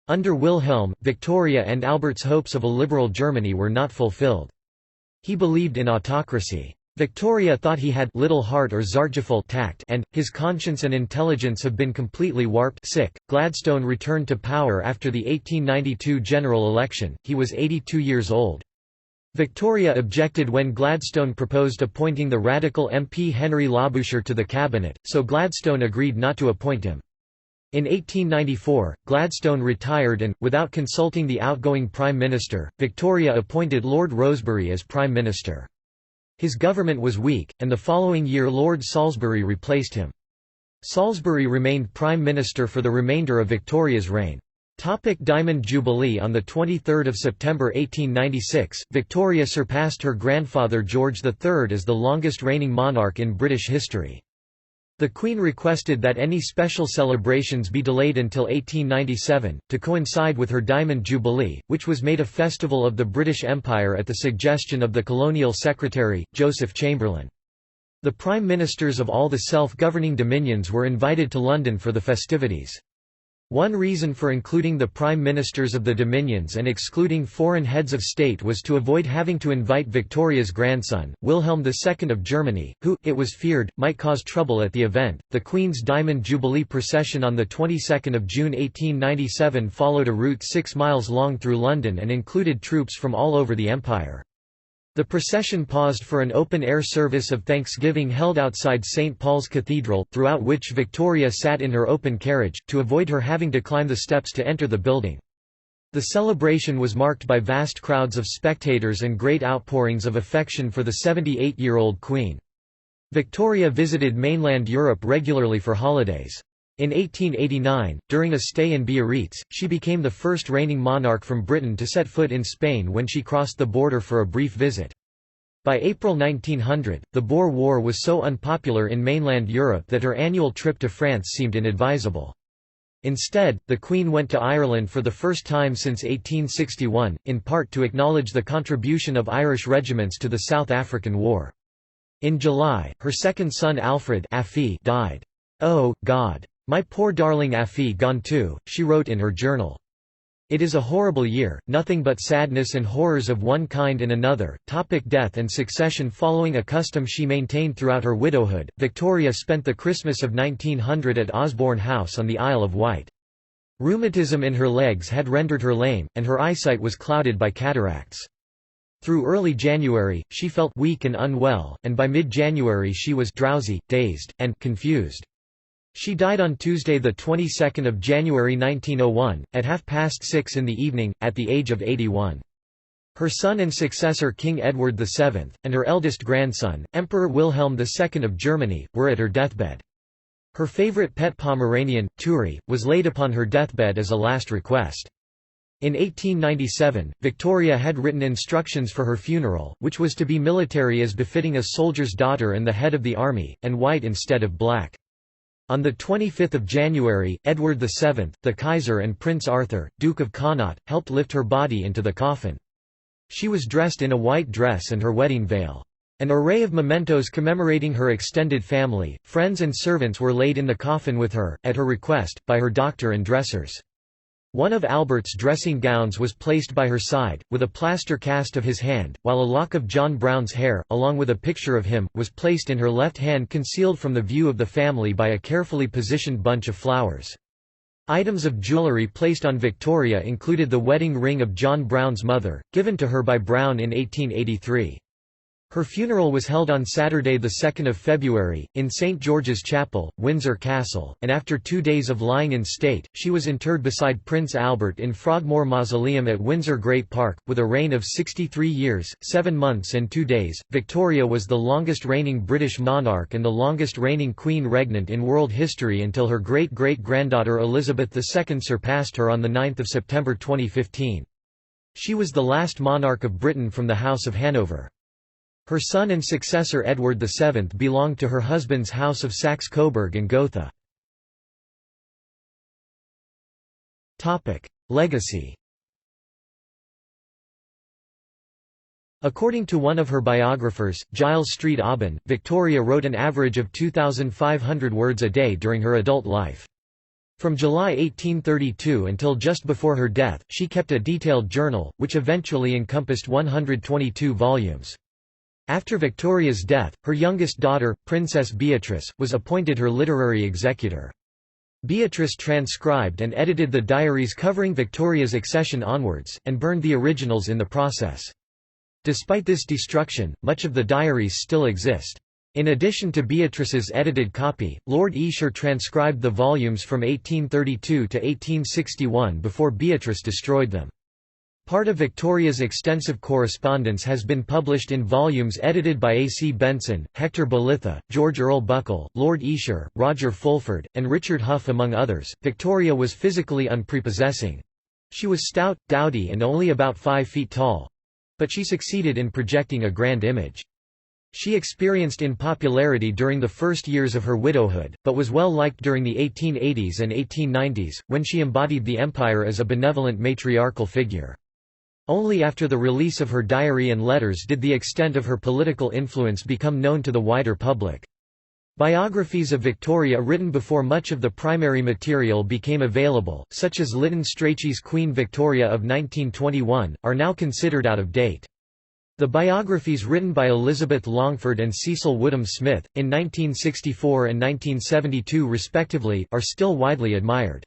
Speaker 1: Under Wilhelm, Victoria and Albert's hopes of a liberal Germany were not fulfilled. He believed in autocracy. Victoria thought he had little heart or Zargeful tact, and his conscience and intelligence have been completely warped. Gladstone returned to power after the 1892 general election. He was 82 years old. Victoria objected when Gladstone proposed appointing the radical MP Henry Labouchere to the cabinet, so Gladstone agreed not to appoint him. In 1894, Gladstone retired and, without consulting the outgoing Prime Minister, Victoria appointed Lord Rosebery as Prime Minister. His government was weak, and the following year Lord Salisbury replaced him. Salisbury remained Prime Minister for the remainder of Victoria's reign. Diamond Jubilee. On 23 September 1896, Victoria surpassed her grandfather George III as the longest reigning monarch in British history. The Queen requested that any special celebrations be delayed until 1897, to coincide with her Diamond Jubilee, which was made a festival of the British Empire at the suggestion of the Colonial Secretary, Joseph Chamberlain. The Prime Ministers of all the self-governing dominions were invited to London for the festivities. One reason for including the Prime Ministers of the Dominions and excluding foreign heads of state was to avoid having to invite Victoria's grandson, Wilhelm II of Germany, who, it was feared, might cause trouble at the event. The Queen's Diamond Jubilee procession on the 22nd of June 1897 followed a route 6 miles long through London and included troops from all over the Empire. The procession paused for an open-air service of Thanksgiving held outside St. Paul's Cathedral, throughout which Victoria sat in her open carriage, to avoid her having to climb the steps to enter the building. The celebration was marked by vast crowds of spectators and great outpourings of affection for the 78-year-old Queen. Victoria visited mainland Europe regularly for holidays. In 1889, during a stay in Biarritz, she became the first reigning monarch from Britain to set foot in Spain when she crossed the border for a brief visit. By April 1900, the Boer War was so unpopular in mainland Europe that her annual trip to France seemed inadvisable. Instead, the Queen went to Ireland for the first time since 1861, in part to acknowledge the contribution of Irish regiments to the South African War. In July, her second son Alfred died. "Oh, God! My poor darling Affi gone too," she wrote in her journal. It is a horrible year, nothing but sadness and horrors of one kind and another. Death and succession. Following a custom she maintained throughout her widowhood, Victoria spent the Christmas of 1900 at Osborne House on the Isle of Wight. Rheumatism in her legs had rendered her lame, and her eyesight was clouded by cataracts. Through early January, she felt weak and unwell, and by mid-January she was drowsy, dazed, and confused. She died on Tuesday, the 22nd of January 1901, at 6:30 in the evening, at the age of 81. Her son and successor King Edward VII, and her eldest grandson, Emperor Wilhelm II of Germany, were at her deathbed. Her favorite pet Pomeranian, Turi, was laid upon her deathbed as a last request. In 1897, Victoria had written instructions for her funeral, which was to be military as befitting a soldier's daughter and the head of the army, and white instead of black. On 25 January, Edward VII, the Kaiser and Prince Arthur, Duke of Connaught, helped lift her body into the coffin. She was dressed in a white dress and her wedding veil. An array of mementos commemorating her extended family, friends and servants were laid in the coffin with her, at her request, by her doctor and dressers. One of Albert's dressing gowns was placed by her side, with a plaster cast of his hand, while a lock of John Brown's hair, along with a picture of him, was placed in her left hand, concealed from the view of the family by a carefully positioned bunch of flowers. Items of jewellery placed on Victoria included the wedding ring of John Brown's mother, given to her by Brown in 1883. Her funeral was held on Saturday 2 February, in St. George's Chapel, Windsor Castle, and after 2 days of lying in state, she was interred beside Prince Albert in Frogmore Mausoleum at Windsor Great Park. With a reign of 63 years, 7 months and 2 days, Victoria was the longest reigning British monarch and the longest reigning queen regnant in world history until her great-great-granddaughter Elizabeth II surpassed her on 9 September 2015. She was the last monarch of Britain from the House of Hanover. Her son and successor Edward VII belonged to her husband's House of Saxe-Coburg and Gotha. Legacy. According to one of her biographers, Giles Street Aubin, Victoria wrote an average of 2,500 words a day during her adult life. From July 1832 until just before her death, she kept a detailed journal, which eventually encompassed 122 volumes. After Victoria's death, her youngest daughter, Princess Beatrice, was appointed her literary executor. Beatrice transcribed and edited the diaries covering Victoria's accession onwards, and burned the originals in the process. Despite this destruction, much of the diaries still exist. In addition to Beatrice's edited copy, Lord Esher transcribed the volumes from 1832 to 1861 before Beatrice destroyed them. Part of Victoria's extensive correspondence has been published in volumes edited by A. C. Benson, Hector Bolitho, George Earl Buckle, Lord Esher, Roger Fulford, and Richard Huff among others. Victoria was physically unprepossessing. She was stout, dowdy and only about 5 feet tall. But she succeeded in projecting a grand image. She experienced unpopularity during the first years of her widowhood, but was well liked during the 1880s and 1890s, when she embodied the empire as a benevolent matriarchal figure. Only after the release of her diary and letters did the extent of her political influence become known to the wider public. Biographies of Victoria written before much of the primary material became available, such as Lytton Strachey's Queen Victoria of 1921, are now considered out of date. The biographies written by Elizabeth Longford and Cecil Woodham Smith, in 1964 and 1972 respectively, are still widely admired.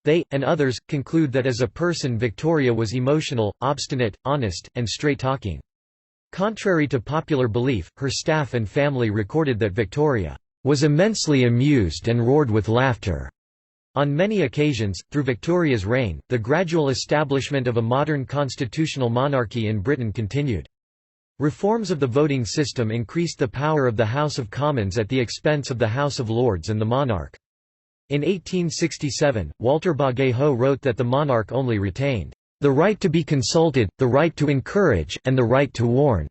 Speaker 1: They, and others, conclude that as a person Victoria was emotional, obstinate, honest, and straight-talking. Contrary to popular belief, her staff and family recorded that Victoria was immensely amused and roared with laughter. On many occasions, through Victoria's reign, the gradual establishment of a modern constitutional monarchy in Britain continued. Reforms of the voting system increased the power of the House of Commons at the expense of the House of Lords and the monarch. In 1867, Walter Bagehot wrote that the monarch only retained the right to be consulted, the right to encourage, and the right to warn.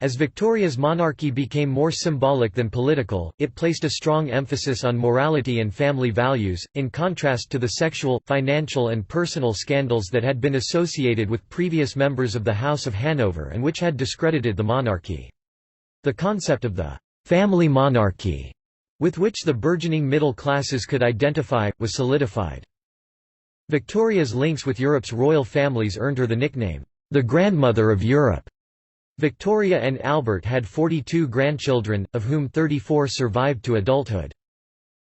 Speaker 1: As Victoria's monarchy became more symbolic than political, it placed a strong emphasis on morality and family values, in contrast to the sexual, financial and personal scandals that had been associated with previous members of the House of Hanover and which had discredited the monarchy. The concept of the family monarchy, with which the burgeoning middle classes could identify, was solidified. Victoria's links with Europe's royal families earned her the nickname, the Grandmother of Europe. Victoria and Albert had 42 grandchildren, of whom 34 survived to adulthood.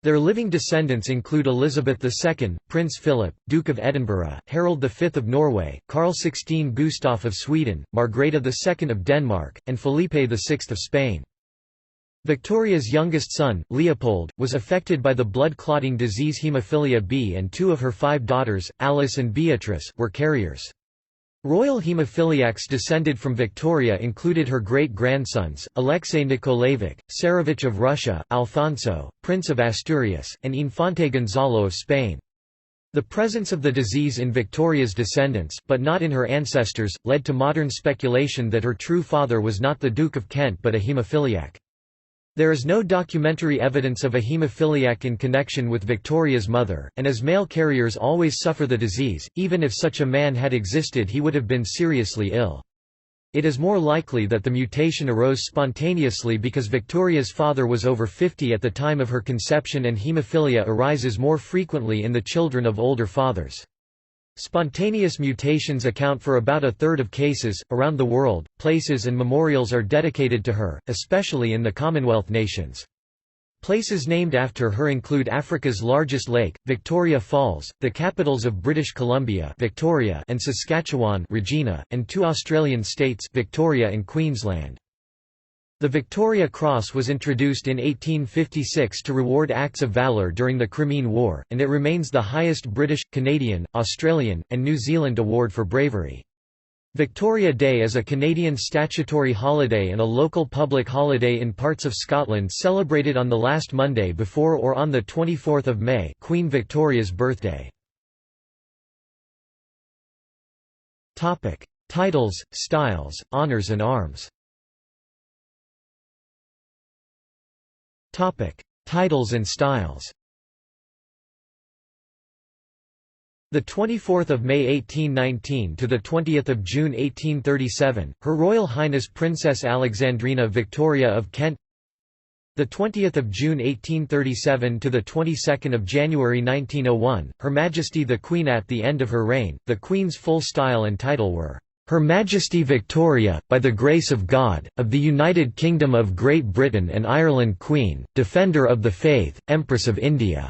Speaker 1: Their living descendants include Elizabeth II, Prince Philip, Duke of Edinburgh, Harold V of Norway, Carl XVI Gustaf of Sweden, Margrethe II of Denmark, and Felipe VI of Spain. Victoria's youngest son, Leopold, was affected by the blood-clotting disease haemophilia B, and 2 of her 5 daughters, Alice and Beatrice, were carriers. Royal haemophiliacs descended from Victoria included her great-grandsons, Alexei Nikolaevich, Tsarevich of Russia, Alfonso, Prince of Asturias, and Infante Gonzalo of Spain. The presence of the disease in Victoria's descendants, but not in her ancestors, led to modern speculation that her true father was not the Duke of Kent but a haemophiliac. There is no documentary evidence of a haemophiliac in connection with Victoria's mother, and as male carriers always suffer the disease, even if such a man had existed he would have been seriously ill. It is more likely that the mutation arose spontaneously because Victoria's father was over 50 at the time of her conception, and haemophilia arises more frequently in the children of older fathers. Spontaneous mutations account for about a third of cases. Around the world, places and memorials are dedicated to her, especially in the Commonwealth nations. Places named after her include Africa's largest lake, Victoria Falls, the capitals of British Columbia, Victoria, and Saskatchewan, Regina, and 2 Australian states, Victoria and Queensland. The Victoria Cross was introduced in 1856 to reward acts of valour during the Crimean War, and it remains the highest British, Canadian, Australian, and New Zealand award for bravery. Victoria Day is a Canadian statutory holiday and a local public holiday in parts of Scotland celebrated on the last Monday before or on 24 May, Queen Victoria's birthday. Titles, styles, honours and arms. Titles and styles. The 24th of May 1819 to the 20th of June 1837, Her Royal Highness Princess Alexandrina Victoria of Kent. The 20th of June 1837 to the 22nd of January 1901, Her Majesty the Queen. At the end of her reign, the Queen's full style and title were Her Majesty Victoria, by the grace of God, of the United Kingdom of Great Britain and Ireland, Queen, Defender of the Faith, Empress of India.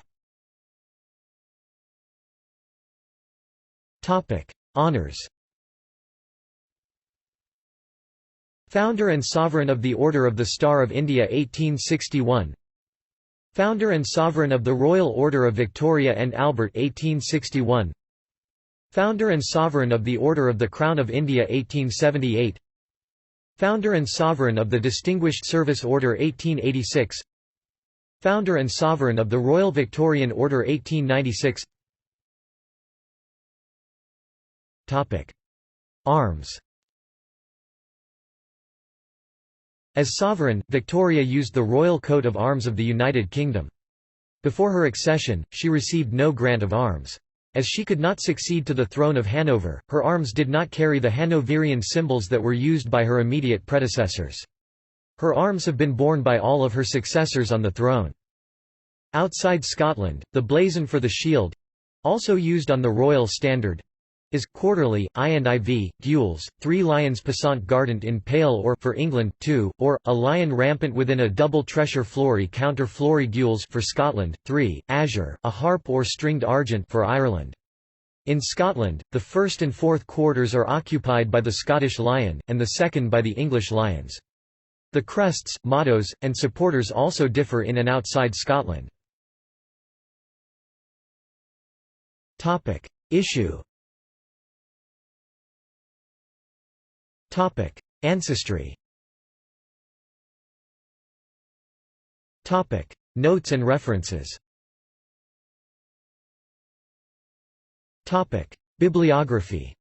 Speaker 1: Honours. Founder and Sovereign of the Order of the Star of India 1861. Founder and Sovereign of the Royal Order of Victoria and Albert 1861. Founder and Sovereign of the Order of the Crown of India 1878. Founder and Sovereign of the Distinguished Service Order 1886. Founder and Sovereign of the Royal Victorian Order 1896. Arms. As sovereign, Victoria used the Royal Coat of Arms of the United Kingdom. Before her accession, she received no grant of arms. As she could not succeed to the throne of Hanover, her arms did not carry the Hanoverian symbols that were used by her immediate predecessors. Her arms have been borne by all of her successors on the throne. Outside Scotland, the blazon for the shield—also used on the royal standard—is quarterly, I and IV, gules, 3 lions passant gardant in pale or for England, 2, or, a lion rampant within a double tresure flory counter flory gules for Scotland, 3, azure, a harp or stringed argent for Ireland. In Scotland, the first and fourth quarters are occupied by the Scottish lion, and the second by the English lions. The crests, mottos, and supporters also differ in and outside Scotland. Issue. Ancestry. Notes and references. Bibliography.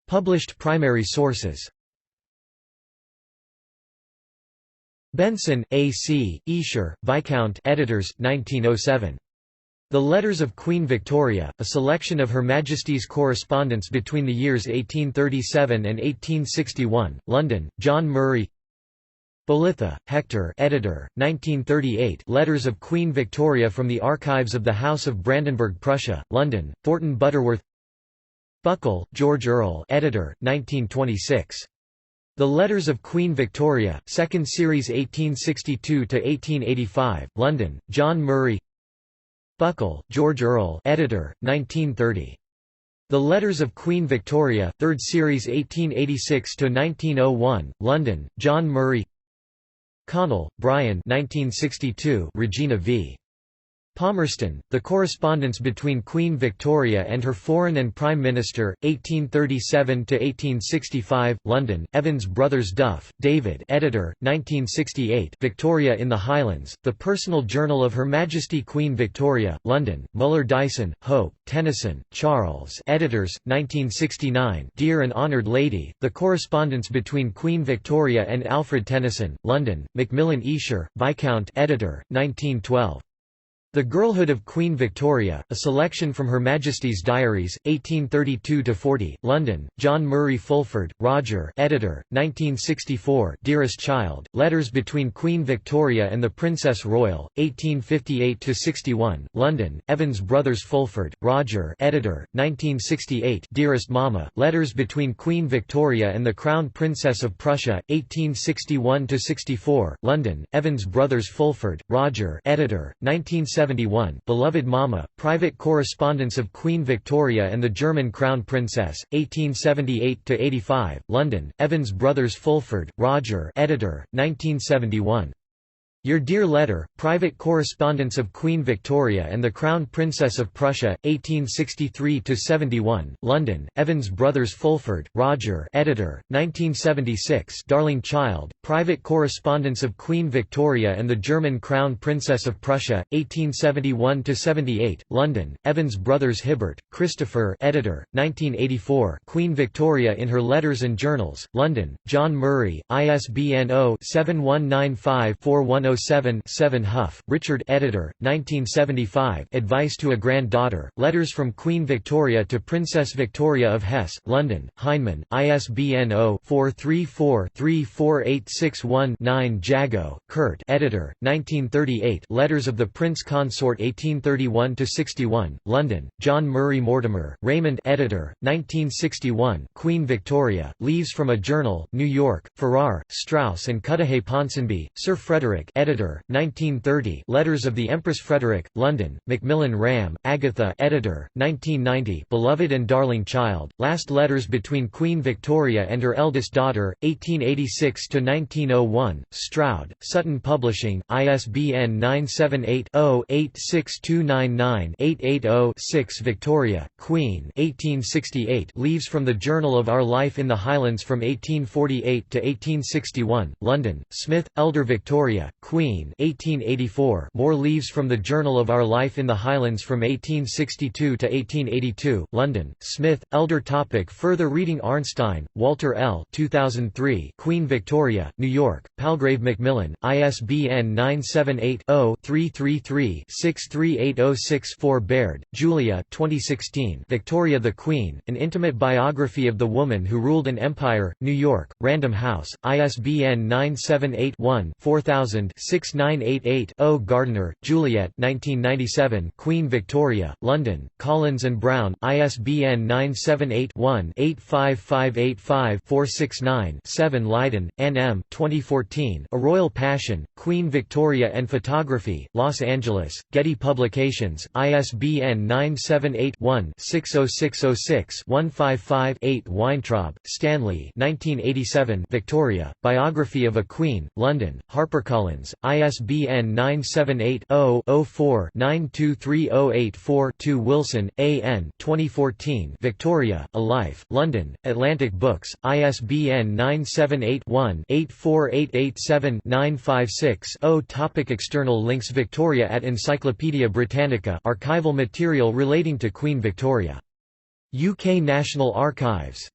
Speaker 1: Published primary sources. Benson, A. C., Esher, Viscount editors, 1907. The Letters of Queen Victoria, a selection of Her Majesty's correspondence between the years 1837 and 1861, London, John Murray. Bolitho, Hector editor, 1938 Letters of Queen Victoria from the Archives of the House of Brandenburg Prussia, London, Thornton Butterworth. Buckle, George Earle editor, 1926. The Letters of Queen Victoria, 2nd Series 1862–1885, London, John Murray. Buckle, George Earle editor, 1930. The Letters of Queen Victoria, 3rd Series 1886–1901, London, John Murray. Connell, Brian 1962, Regina v. Palmerston, The Correspondence Between Queen Victoria and Her Foreign and Prime Minister, 1837–1865, London, Evans Brothers Duff, David editor, 1968 Victoria in the Highlands, The Personal Journal of Her Majesty Queen Victoria, London, Muller Dyson, Hope, Tennyson, Charles editors, 1969 Dear and Honoured Lady, The Correspondence Between Queen Victoria and Alfred Tennyson, London, Macmillan Esher, Viscount editor, 1912. The Girlhood of Queen Victoria, a selection from Her Majesty's Diaries, 1832–40, London, John Murray Fulford, Roger editor, 1964 Dearest Child, Letters Between Queen Victoria and the Princess Royal, 1858–61, London, Evans Brothers Fulford, Roger editor, 1968 Dearest Mama, Letters Between Queen Victoria and the Crown Princess of Prussia, 1861–64, London, Evans Brothers Fulford, Roger editor, 1971 Beloved Mama, Private Correspondence of Queen Victoria and the German Crown Princess, 1878–85, London, Evans Brothers Fulford, Roger editor, 1971. Your Dear Letter, Private Correspondence of Queen Victoria and the Crown Princess of Prussia, 1863–71, London, Evans Brothers Fulford, Roger editor, 1976 Darling Child, Private Correspondence of Queen Victoria and the German Crown Princess of Prussia, 1871–78, London, Evans Brothers Hibbert, Christopher editor, 1984 Queen Victoria in Her Letters and Journals, London, John Murray, ISBN 0-7195-410 7 Huff, Richard editor, 1975 Advice to a Granddaughter, Letters from Queen Victoria to Princess Victoria of Hesse, London, Heinemann, ISBN 0-434-34861-9 Jago, Kurt editor, 1938 Letters of the Prince Consort 1831–61, London, John Murray Mortimer, Raymond editor, 1961 Queen Victoria, Leaves from a Journal, New York, Farrar, Straus and Cudahy Ponsonby, Sir Frederick editor, 1930 Letters of the Empress Frederick, London, Macmillan Ram, Agatha editor, 1990 Beloved and Darling Child, Last Letters Between Queen Victoria and Her Eldest Daughter, 1886–1901, Stroud, Sutton Publishing, ISBN 978-0-86299-880-6 Victoria, Queen 1868 Leaves from the Journal of Our Life in the Highlands from 1848 to 1861, London, Smith, Elder Victoria, Queen 1884 More Leaves from the Journal of Our Life in the Highlands from 1862 to 1882, London, Smith, Elder Topic Further reading Arnstein, Walter L. 2003 Queen Victoria, New York, Palgrave Macmillan, ISBN 978-0-333-63806-4 Baird, Julia 2016 Victoria the Queen, An Intimate Biography of the Woman Who Ruled an Empire, New York, Random House, ISBN 978-1-4000-6988-0 Gardiner, Juliet 1997 Queen Victoria, London, Collins and Brown, ISBN 978-1-85585-469-7 Leiden, Ann M. 2014 A Royal Passion, Queen Victoria and Photography, Los Angeles, Getty Publications, ISBN 978-1-60606-155-8 Weintraub, Stanley 1987 Victoria, Biography of a Queen, London, HarperCollins, ISBN 978-0-04-923084-2 Wilson, A. N. 2014 Victoria, A Life, London, Atlantic Books, ISBN 978-1-84887-956-0 Topic External links Victoria at Encyclopædia Britannica archival material relating to Queen Victoria. UK National Archives.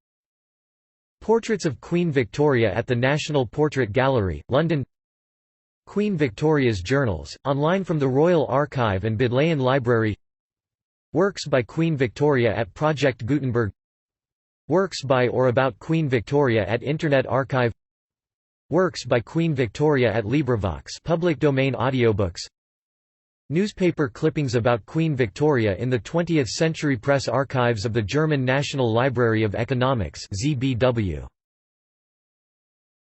Speaker 1: Portraits of Queen Victoria at the National Portrait Gallery, London. Queen Victoria's Journals, online from the Royal Archive and Bodleian Library. Works by Queen Victoria at Project Gutenberg. Works by or about Queen Victoria at Internet Archive. Works by Queen Victoria at LibriVox public domain audiobooks. Newspaper clippings about Queen Victoria in the 20th Century Press Archives of the German National Library of Economics (ZBW).